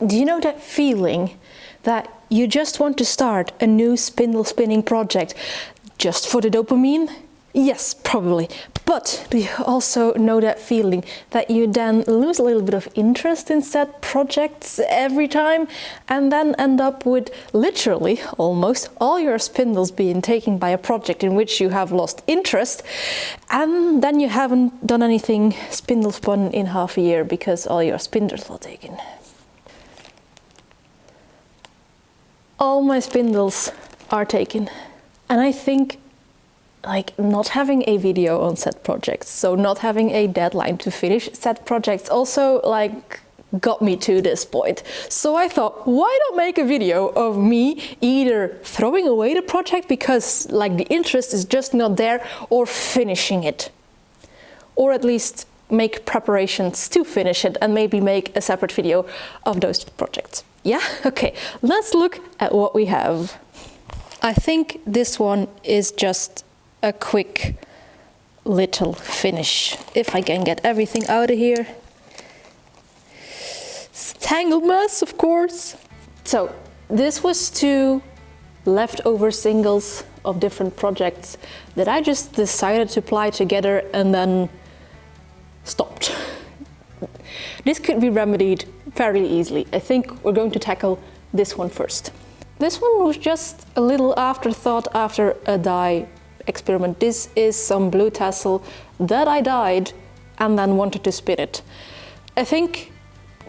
Do you know that feeling that you just want to start a new spindle spinning project just for the dopamine? Yes, probably. But do you also know that feeling that you then lose a little bit of interest in said projects every time and then end up with literally almost all your spindles being taken by a project in which you have lost interest, and then you haven't done anything spindle spun in half a year because all your spindles are taken? All my spindles are taken, and I think not having a video on set projects, so not having a deadline to finish set projects, also got me to this point. So I thought, why not make a video of me either throwing away the project because the interest is just not there, or finishing it, or at least make preparations to finish it and maybe make a separate video of those projects. Yeah, okay, let's look at what we have. I think this one is just a quick little finish. If I can get everything out of here. It's a tangled mess, of course. So this was 2 leftover singles of different projects that I just decided to ply together and then stopped. This could be remedied fairly easily. I think we're going to tackle this one first. This one was just a little afterthought after a dye experiment. This is some blue tassel that I dyed and then wanted to spin it. I think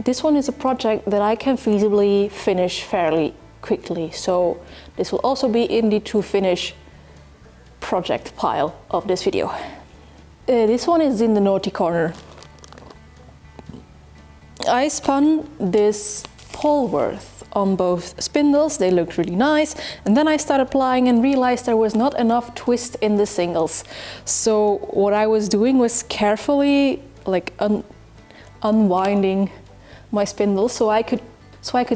this one is a project that I can feasibly finish fairly quickly, so this will also be in the to finish project pile of this video. This one is in the naughty corner. I spun this Polworth on both spindles. They looked really nice, and then I started plying and realized there was not enough twist in the singles. So what I was doing was carefully unwinding my spindle so I could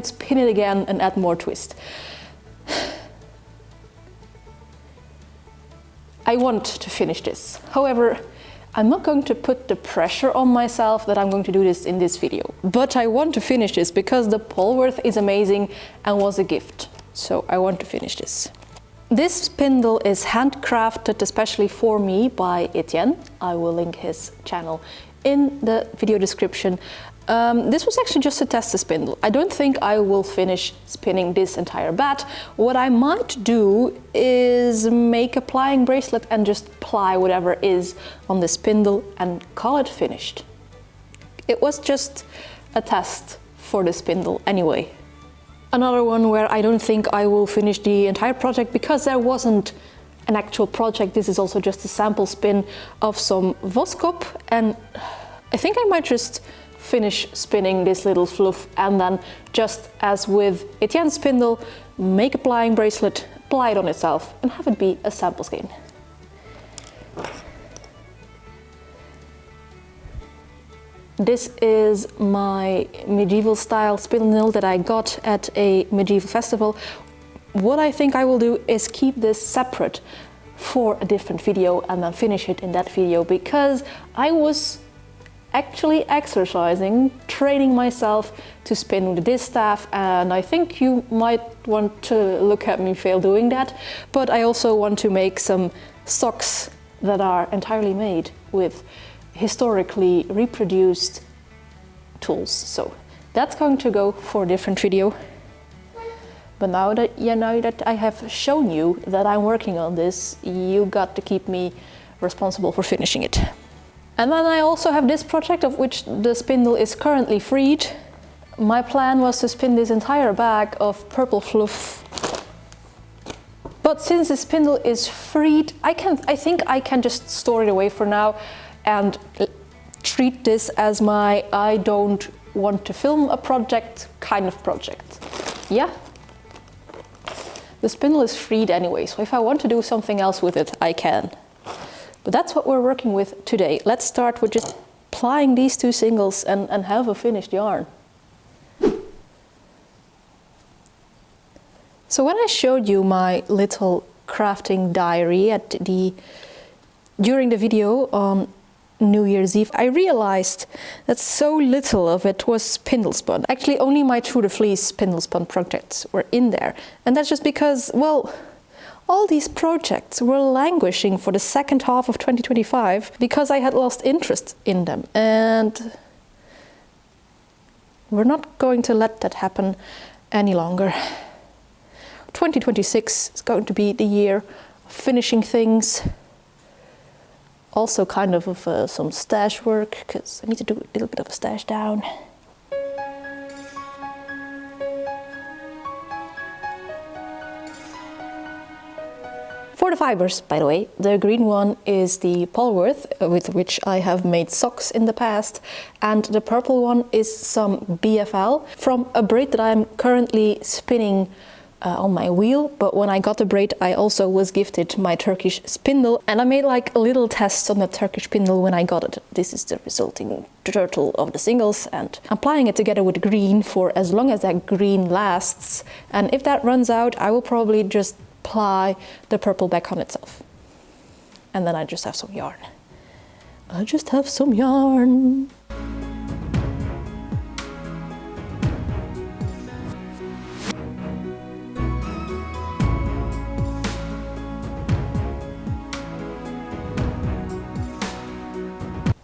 spin it again and add more twist. I want to finish this. However, I'm not going to put the pressure on myself that I'm going to do this in this video, but I want to finish this because the Polworth is amazing and was a gift. So I want to finish this. This spindle is handcrafted especially for me by Etienne. I will link his channel in the video description. This was actually just to test the spindle. I don't think I will finish spinning this entire bat. What I might do is make a plying bracelet and just ply whatever is on the spindle and call it finished. It was just a test for the spindle anyway. Another one where I don't think I will finish the entire project because there wasn't an actual project. This is also just a sample spin of some Voskop, and I think I might just finish spinning this little fluff and then, just as with Etienne's spindle, make a plying bracelet, ply it on itself and have it be a sample skein. This is my medieval style spindle that I got at a medieval festival. What I think I will do is keep this separate for a different video and then finish it in that video, because I was actually exercising, training myself to spin with the distaff, and I think you might want to look at me fail doing that. But I also want to make some socks that are entirely made with historically reproduced tools. So that's going to go for a different video. But now that you know that I have shown you that I'm working on this, you got to keep me responsible for finishing it. And then I also have this project of which the spindle is currently freed. My plan was to spin this entire bag of purple fluff. But since the spindle is freed, I think I can just store it away for now and treat this as my I don't want to film a project kind of project. Yeah? The spindle is freed anyway, so if I want to do something else with it, I can. But that's what we're working with today. Let's start with just plying these 2 singles and have a finished yarn. So when I showed you my little crafting diary during the video on New Year's Eve, I realized that so little of it was spindle spun. Actually, only my True the Fleece spindle spun projects were in there. And that's just because, well, all these projects were languishing for the second half of 2025 because I had lost interest in them. And we're not going to let that happen any longer. 2026 is going to be the year of finishing things. Also kind of some stash work, because I need to do a little bit of a stash down. For the fibers, by the way, the green one is the Polworth, with which I have made socks in the past, and the purple one is some BFL from a braid that I'm currently spinning on my wheel. But when I got the braid, I also was gifted my Turkish spindle, and I made like a little test on the Turkish spindle when I got it. This is the resulting turtle of the singles, and I'm plying it together with green for as long as that green lasts, and if that runs out, I will probably just ply the purple back on itself, and then I just have some yarn. I just have some yarn.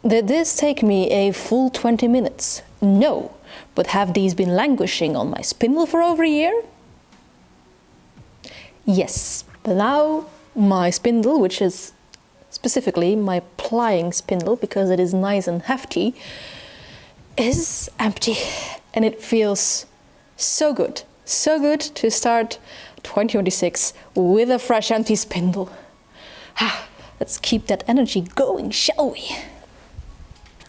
Did this take me a full 20 minutes? No, but have these been languishing on my spindle for over a year? Yes, but now my spindle, which is specifically my Plying spindle because it is nice and hefty, is empty, and it feels so good to start 2026 with a fresh empty spindle. Let's keep that energy going, shall we?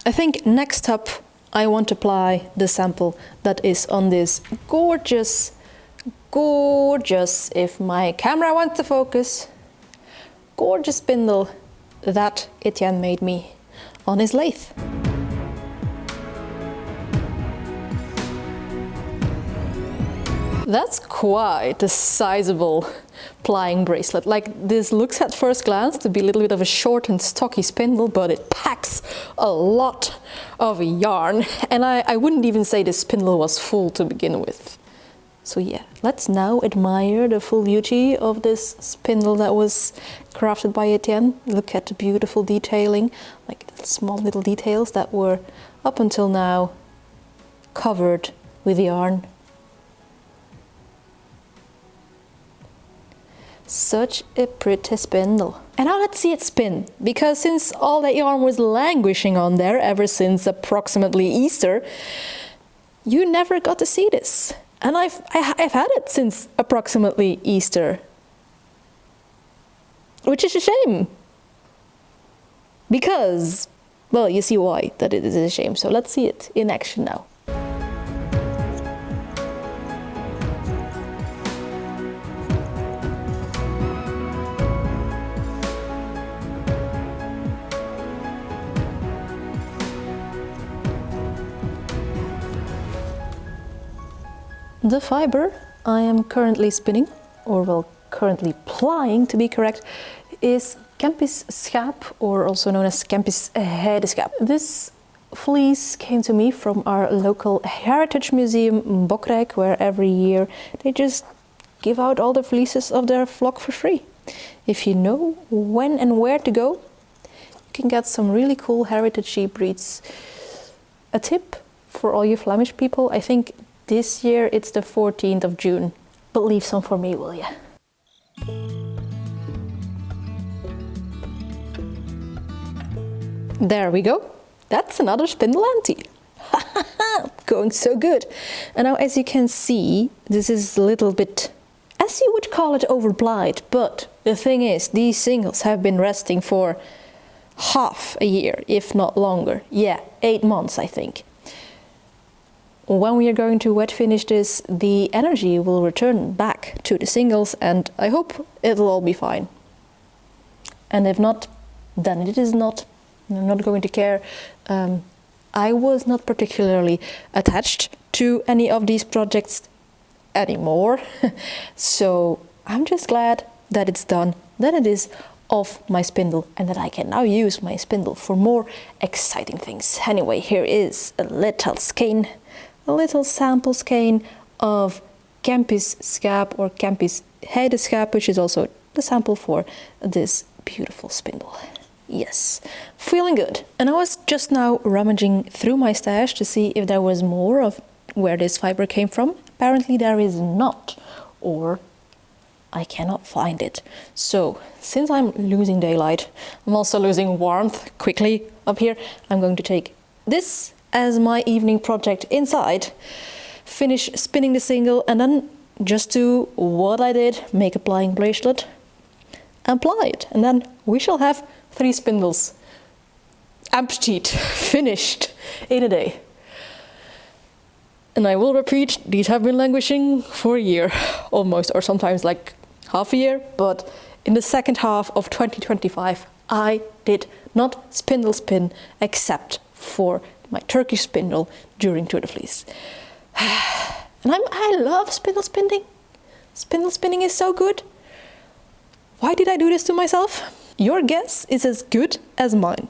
I think next up I want to ply the sample that is on this gorgeous, if my camera wants to focus, gorgeous spindle that Etienne made me on his lathe. That's quite a sizable Plying bracelet. Like, this looks at first glance to be a little bit of a short and stocky spindle, but it packs a lot of yarn. And I wouldn't even say this spindle was full to begin with. So yeah, let's now admire the full beauty of this spindle that was crafted by Etienne. Look at the beautiful detailing, like the small little details that were up until now covered with yarn. Such a pretty spindle. And now let's see it spin, because since all that yarn was languishing on there ever since approximately Easter, you never got to see this. And I've had it since approximately Easter, which is a shame. Because, well, you see why that it is a shame. So let's see it in action now. The fiber I am currently spinning, or well, currently plying to be correct, is Kempis schaap, or also known as Kempis heideschaap. This fleece came to me from our local heritage museum, Bokrijk, where every year they just give out all the fleeces of their flock for free. If you know when and where to go, you can get some really cool heritage sheep breeds. A tip for all you Flemish people, I think this year it's the 14th of June, but leave some for me, will ya? There we go. That's another spindle empty. Going so good. And now, as you can see, this is a little bit, as you would call it, overplied. But the thing is, these singles have been resting for half a year, if not longer. Yeah, 8 months, I think. When we are going to wet finish this, the energy will return back to the singles, and I hope it'll all be fine. And if not, then it is not. I'm not going to care. I was not particularly attached to any of these projects anymore. So I'm just glad that it's done, that it is of my spindle, and that I can now use my spindle for more exciting things. Anyway, here is a little skein, a little sample skein of Campy's scab or Campy's head scab, which is also the sample for this beautiful spindle. Yes, feeling good. And I was just now rummaging through my stash to see if there was more of where this fiber came from. Apparently there is not, or I cannot find it. So, since I'm losing daylight, I'm also losing warmth quickly up here, I'm going to take this as my evening project inside, finish spinning the single, and then just do what I did, make a plying bracelet and ply it. And then we shall have 3 spindles emptied, finished in a day. And I will repeat, these have been languishing for a year almost, or sometimes like half a year, but in the second half of 2025 I did not spindle spin except for my Turkish spindle during Tour de Vlies. And I love spindle spinning. Spindle spinning is so good. Why did I do this to myself? Your guess is as good as mine.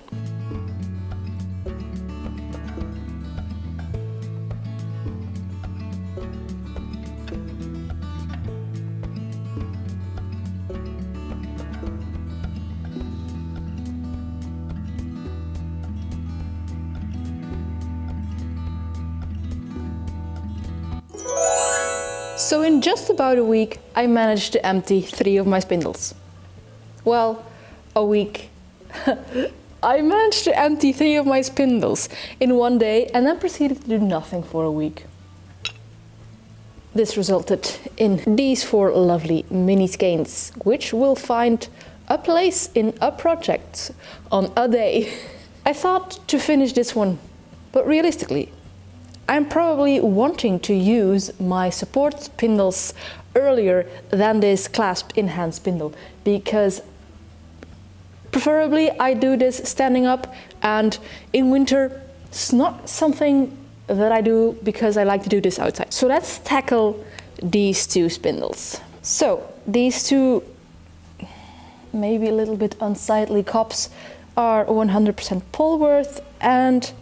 So in just about a week, I managed to empty 3 of my spindles. Well, a week. I managed to empty 3 of my spindles in one day and then proceeded to do nothing for a week. This resulted in these 4 lovely mini skeins, which will find a place in a project on a day. I thought to finish this one, but realistically, I'm probably wanting to use my support spindles earlier than this clasp in hand spindle, because preferably I do this standing up, and in winter it's not something that I do because I like to do this outside. So let's tackle these 2 spindles. So these 2 maybe a little bit unsightly cups are 100% Polworth, and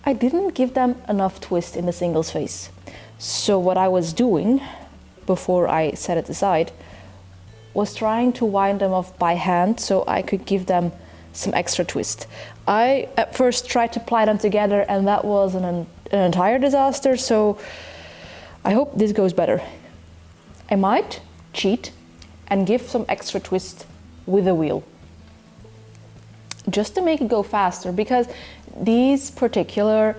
I didn't give them enough twist in the singles face. So what I was doing before I set it aside was trying to wind them off by hand so I could give them some extra twist. I at first tried to ply them together, and that was an entire disaster, so I hope this goes better. I might cheat and give some extra twist with a wheel, just to make it go faster, because these particular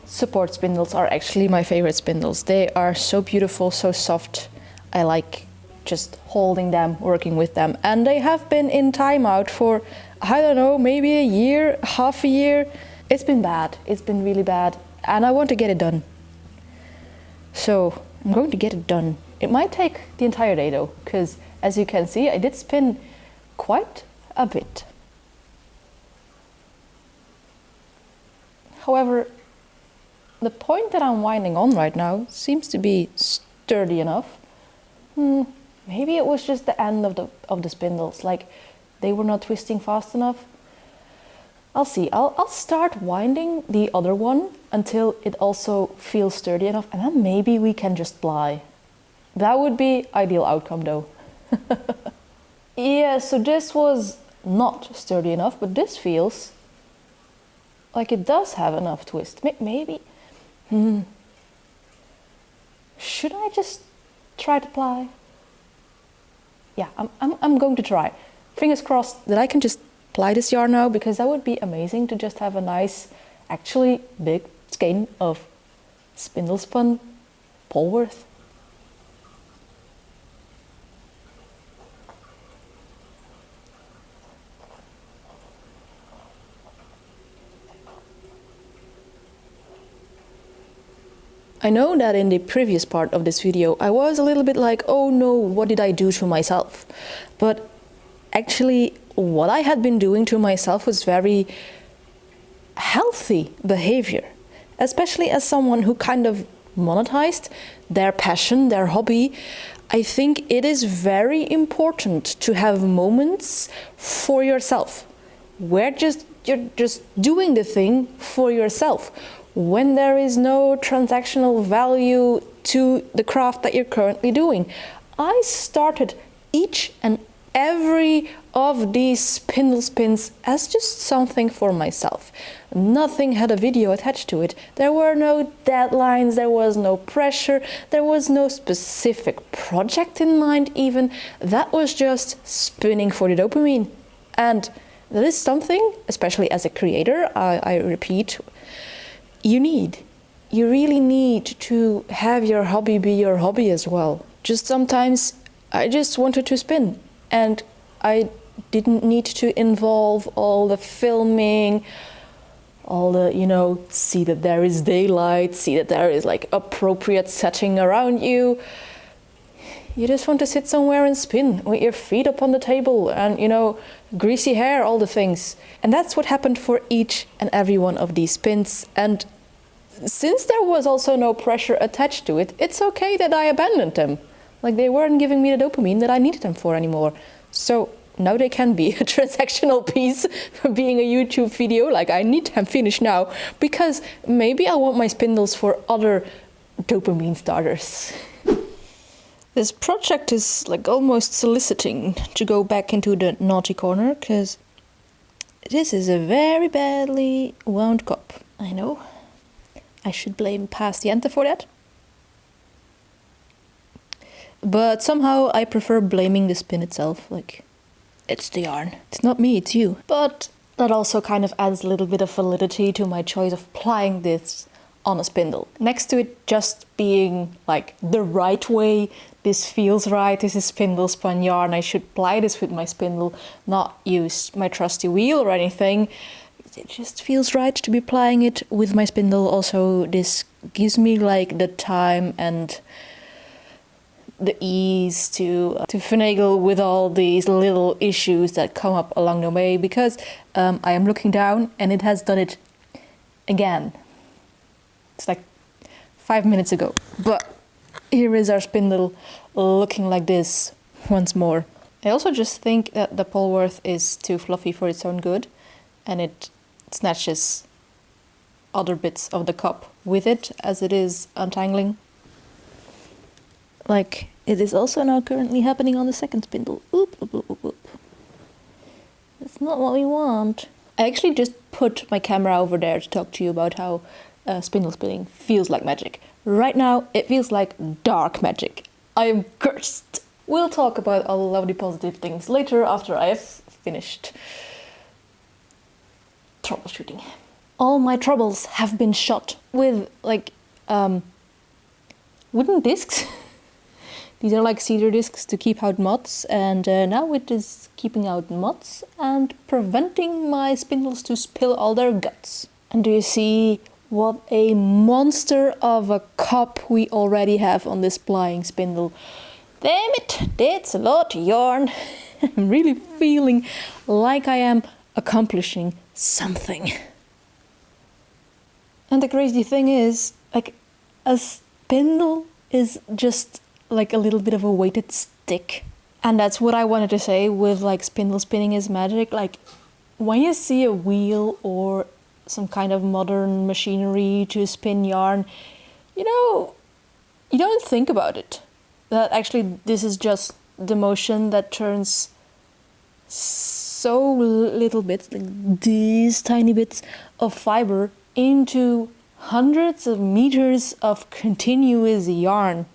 support spindles are actually my favorite spindles. They are so beautiful, so soft. I like just holding them, working with them. And they have been in timeout for, I don't know, maybe a year, half a year. It's been bad. It's been really bad. And I want to get it done. So I'm going to get it done. It might take the entire day though, because as you can see, I did spin quite a bit. However, the point that I'm winding on right now seems to be sturdy enough. Maybe it was just the end of the spindles, like they were not twisting fast enough. I'll see. I'll start winding the other one until it also feels sturdy enough, and then maybe we can just ply. That would be ideal outcome though. Yeah, so this was not sturdy enough, but this feels like it does have enough twist. Maybe. Should I just try to ply? Yeah, I'm going to try. Fingers crossed that I can just ply this yarn now, because that would be amazing to just have a nice, actually big skein of spindle spun Polworth. I know that in the previous part of this video I was a little bit like, oh no, what did I do to myself? But actually what I had been doing to myself was very healthy behavior, especially as someone who kind of monetized, their passion, their hobby. I think it is very important to have moments for yourself where you're just doing the thing for yourself, when there is no transactional value to the craft that you're currently doing. I started each and every of these spindle spins as just something for myself. Nothing had a video attached to it. There were no deadlines, there was no pressure, there was no specific project in mind even. That was just spinning for the dopamine. And that is something, especially as a creator, I repeat, you need. You really need to have your hobby be your hobby as well. Just sometimes I just wanted to spin, and I didn't need to involve all the filming, all the, see that there is daylight, see that there is like appropriate setting around you. You just want to sit somewhere and spin with your feet up on the table and, greasy hair, all the things. And that's what happened for each and every one of these spins. And since there was also no pressure attached to it, it's okay that I abandoned them. Like, they weren't giving me the dopamine that I needed them for anymore. So now they can be a transactional piece for being a YouTube video. Like, I need them finished now because maybe I want my spindles for other dopamine starters. This project is like almost soliciting to go back into the naughty corner, because this is a very badly wound cup. I know. I should blame Pastiente for that. But somehow I prefer blaming the spin itself. Like, it's the yarn. It's not me, it's you. But that also kind of adds a little bit of validity to my choice of plying this on a spindle. Next to it just being like the right way, this feels right, this is spindle spun yarn, I should ply this with my spindle, not use my trusty wheel or anything. It just feels right to be plying it with my spindle. Also, this gives me like the time and the ease to finagle with all these little issues that come up along the way, because I am looking down and it has done it again. It's like 5 minutes ago. But here is our spindle looking like this once more. I also just think that the Polworth is too fluffy for its own good, and it snatches other bits of the cup with it as it is untangling. Like, it is also now currently happening on the second spindle. Oop, oop, oop, oop, oop. That's not what we want. I actually just put my camera over there to talk to you about how spindle spinning feels like magic. Right now, it feels like dark magic. I am cursed. We'll talk about all of the positive things later after I have finished troubleshooting. All my troubles have been shot with like wooden discs. These are like cedar discs to keep out moths, and now it is keeping out moths and preventing my spindles to spill all their guts. And do you see what a monster of a cup we already have on this Plying spindle? Damn it, that's a lot of yarn. I'm really feeling like I am accomplishing something. And the crazy thing is, like, a spindle is just like a little bit of a weighted stick. And that's what I wanted to say with like spindle spinning is magic. Like, when you see a wheel or some kind of modern machinery to spin yarn, you don't think about it. That actually this is just the motion that turns so little bits, like these tiny bits of fiber, into hundreds of meters of continuous yarn.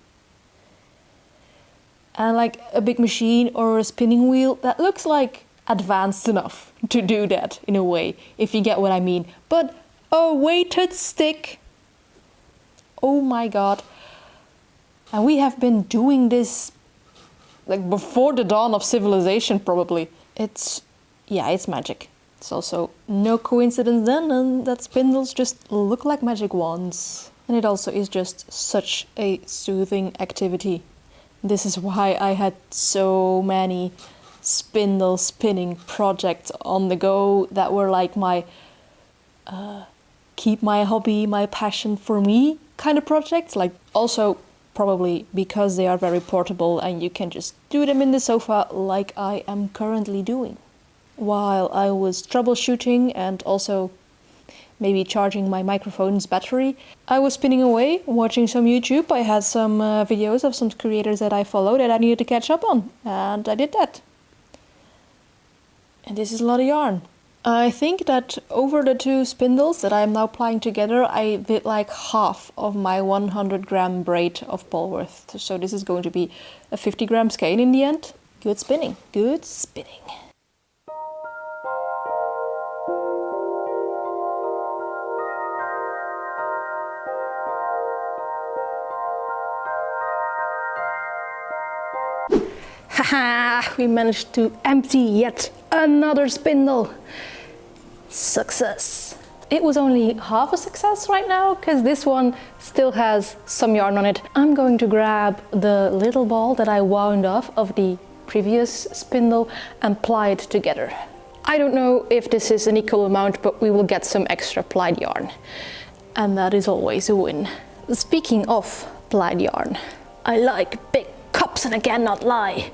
And like a big machine or a spinning wheel, that looks like advanced enough to do that in a way, if you get what I mean. But a weighted stick, oh my god. And we have been doing this like before the dawn of civilization, probably. It's magic. It's also no coincidence then, and that spindles just look like magic wands. And it also is just such a soothing activity. This is why I had so many spindle spinning projects on the go that were like my keep my hobby, my passion for me kind of projects. Like also probably because they are very portable and you can just do them in the sofa like I am currently doing. While I was troubleshooting and also maybe charging my microphone's battery, I was spinning away, watching some YouTube. I had some videos of some creators that I follow that I needed to catch up on, and I did that. And this is a lot of yarn. I think that over the two spindles that I'm now plying together, I did like half of my 100 gram braid of Polworth. So this is going to be a 50 gram skein in the end. Good spinning, good spinning. Haha, we managed to empty yet another spindle. Success. It was only half a success right now because this one still has some yarn on it. I'm going to grab the little ball that I wound off of the previous spindle and ply it together. I don't know if this is an equal amount, but we will get some extra plied yarn. And that is always a win. Speaking of plied yarn, I like big cups and I cannot lie.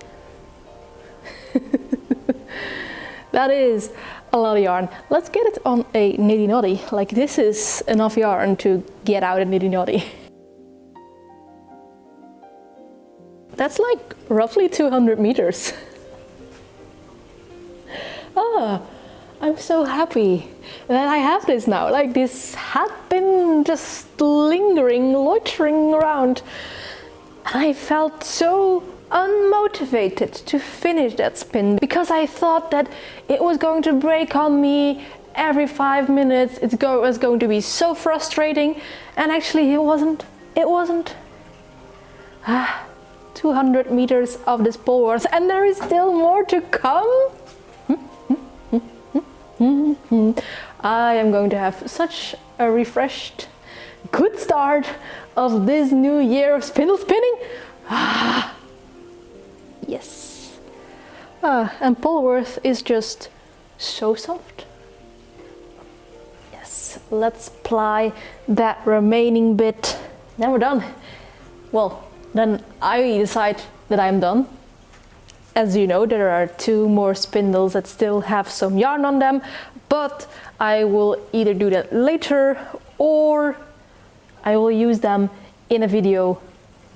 That is a lot of yarn. Let's get it on a niddy noddy. Like this is enough yarn to get out a niddy noddy. That's like roughly 200 meters. Ah, I'm so happy that I have this now. Like this had been just lingering, loitering around. And I felt so unmotivated to finish that spin because I thought that it was going to break on me every 5 minutes. It was going to be so frustrating, and actually it wasn't. 200 meters of this Polworth, and there is still more to come. I am going to have such a refreshed, good start of this new year of spindle spinning. Yes. And Polworth is just so soft. Yes, let's ply that remaining bit. Then we're done. Well, then I decide that I'm done. As you know, there are 2 more spindles that still have some yarn on them, but I will either do that later or I will use them in a video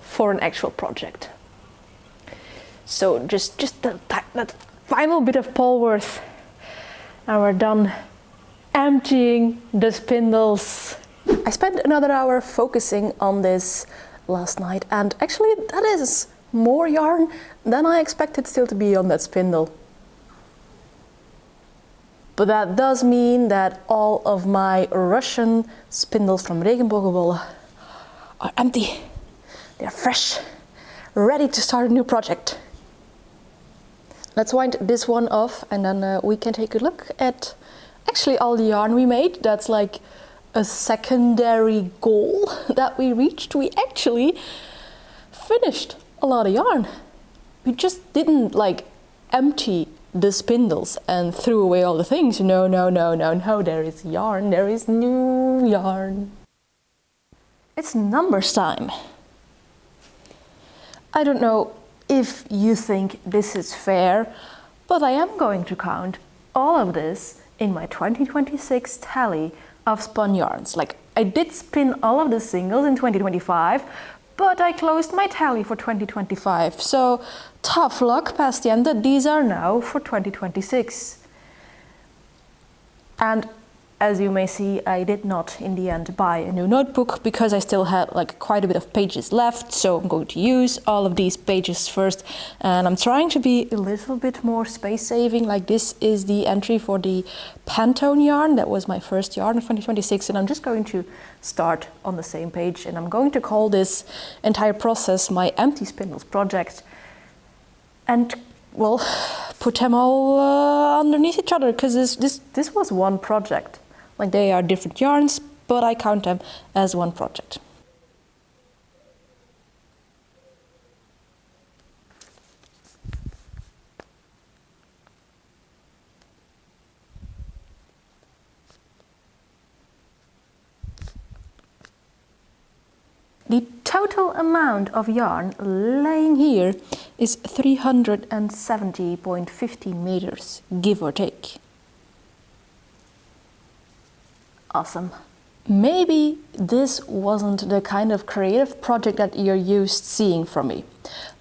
for an actual project. So just that final bit of Polworth and we're done emptying the spindles. I spent another hour focusing on this last night, and actually that is more yarn than I expected still to be on that spindle. But that does mean that all of my Russian spindles from Regenbogenwolle are empty. They're fresh, ready to start a new project. Let's wind this one off and then we can take a look at actually all the yarn we made. That's like a secondary goal that we reached. We actually finished a lot of yarn. We just didn't like empty the spindles and threw away all the things. No, there is yarn, there is new yarn. It's numbers time. I don't know if you think this is fair, but I am going to count all of this in my 2026 tally of spun yarns. Like, I did spin all of the singles in 2025, but I closed my tally for 2025. So tough luck, paziente, these are now for 2026. And as you may see, I did not in the end buy a new notebook because I still had like quite a bit of pages left. So I'm going to use all of these pages first. And I'm trying to be a little bit more space saving. Like this is the entry for the Pantone yarn. That was my first yarn in 2026. And I'm just going to start on the same page. And I'm going to call this entire process my Empty Spindles project. And well, put them all underneath each other because this was one project. Like they are different yarns, but I count them as one project. total amount of yarn laying here is 370.50 meters, give or take. Awesome. Maybe this wasn't the kind of creative project that you're used seeing from me,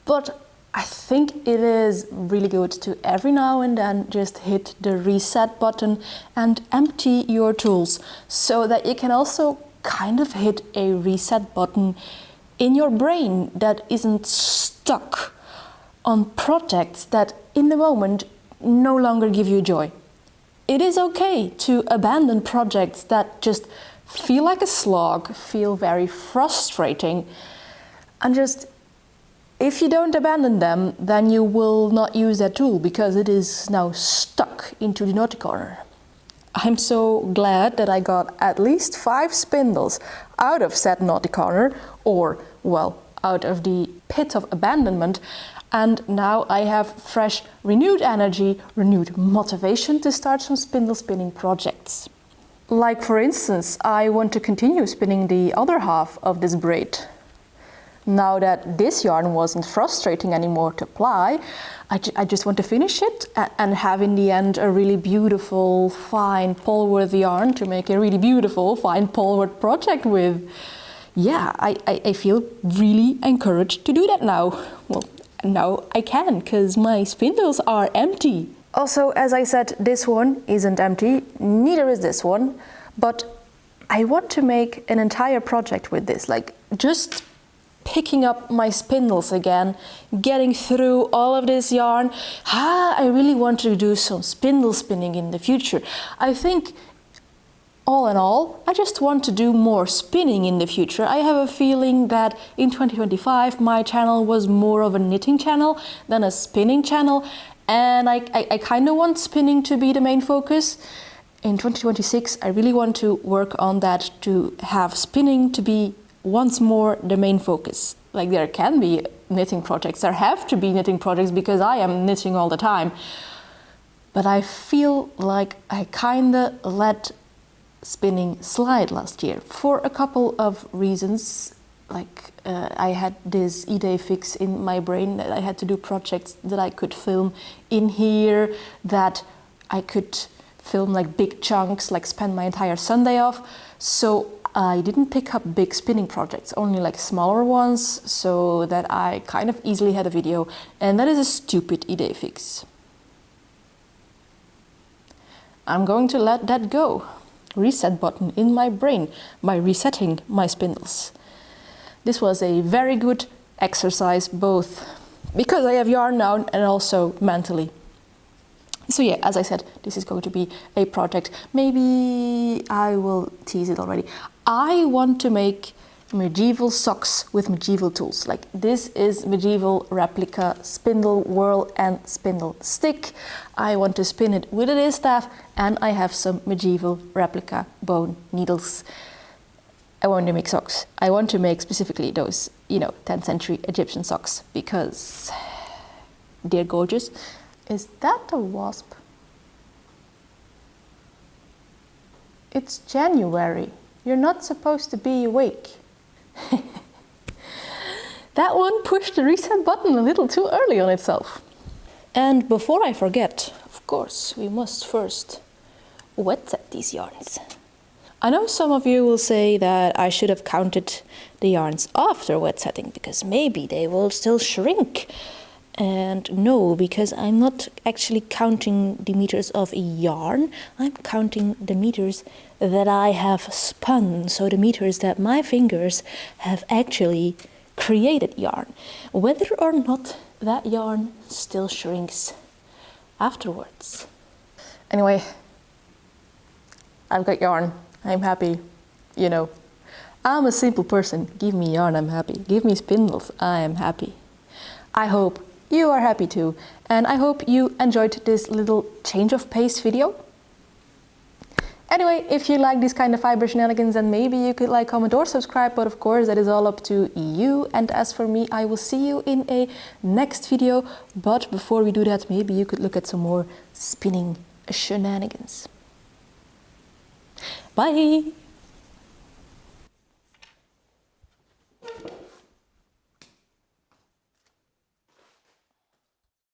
but I think it is really good to every now and then just hit the reset button and empty your tools so that you can also kind of hit a reset button in your brain that isn't stuck on projects that in the moment no longer give you joy. It is okay to abandon projects that just feel like a slog, feel very frustrating, and just, if you don't abandon them, then you will not use that tool because it is now stuck into the naughty corner. I'm so glad that I got at least 5 spindles out of said naughty corner, or, well, out of the pit of abandonment, and now I have fresh, renewed energy, renewed motivation to start some spindle spinning projects. Like, for instance, I want to continue spinning the other half of this braid. Now that this yarn wasn't frustrating anymore to ply, I just want to finish it and have in the end a really beautiful, fine poleward yarn to make a really beautiful, fine poleward project with. Yeah, I feel really encouraged to do that now. Well, now I can, because my spindles are empty. Also, as I said, this one isn't empty, neither is this one, but I want to make an entire project with this, like just picking up my spindles again, getting through all of this yarn. I really want to do some spindle spinning in the future. I think, all in all, I just want to do more spinning in the future. I have a feeling that in 2025 my channel was more of a knitting channel than a spinning channel, and I kind of want spinning to be the main focus. In 2026 I really want to work on that, to have spinning to be once more the main focus. Like, there can be knitting projects, there have to be knitting projects because I am knitting all the time. But I feel like I kinda let spinning slide last year for a couple of reasons. Like, I had this e-day fix in my brain that I had to do projects that I could film in here, that I could film like big chunks, like spend my entire Sunday off. So I didn't pick up big spinning projects, only like smaller ones, so that I kind of easily had a video, and that is a stupid e-day fix. I'm going to let that go. Reset button in my brain by resetting my spindles. This was a very good exercise, both because I have yarn now and also mentally. So yeah, as I said, this is going to be a project. Maybe I will tease it already. I want to make medieval socks with medieval tools. Like, this is medieval replica spindle whirl and spindle stick. I want to spin it with a distaff, and I have some medieval replica bone needles. I want to make socks. I want to make specifically those, 10th century Egyptian socks, because they're gorgeous. Is that a wasp? It's January. You're not supposed to be awake. That one pushed the reset button a little too early on itself. And before I forget, of course, we must first wet set these yarns. I know some of you will say that I should have counted the yarns after wet setting, because maybe they will still shrink. And no, because I'm not actually counting the meters of yarn, I'm counting the meters that I have spun, so the meters that my fingers have actually created yarn, whether or not that yarn still shrinks afterwards. Anyway, I've got yarn, I'm happy, I'm a simple person. Give me yarn, I'm happy. Give me spindles, I am happy. I hope you are happy too, and I hope you enjoyed this little change of pace video. Anyway, if you like this kind of fiber shenanigans, then maybe you could like, comment or subscribe, but of course that is all up to you. And as for me, I will see you in a next video, but before we do that, maybe you could look at some more spinning shenanigans. Bye!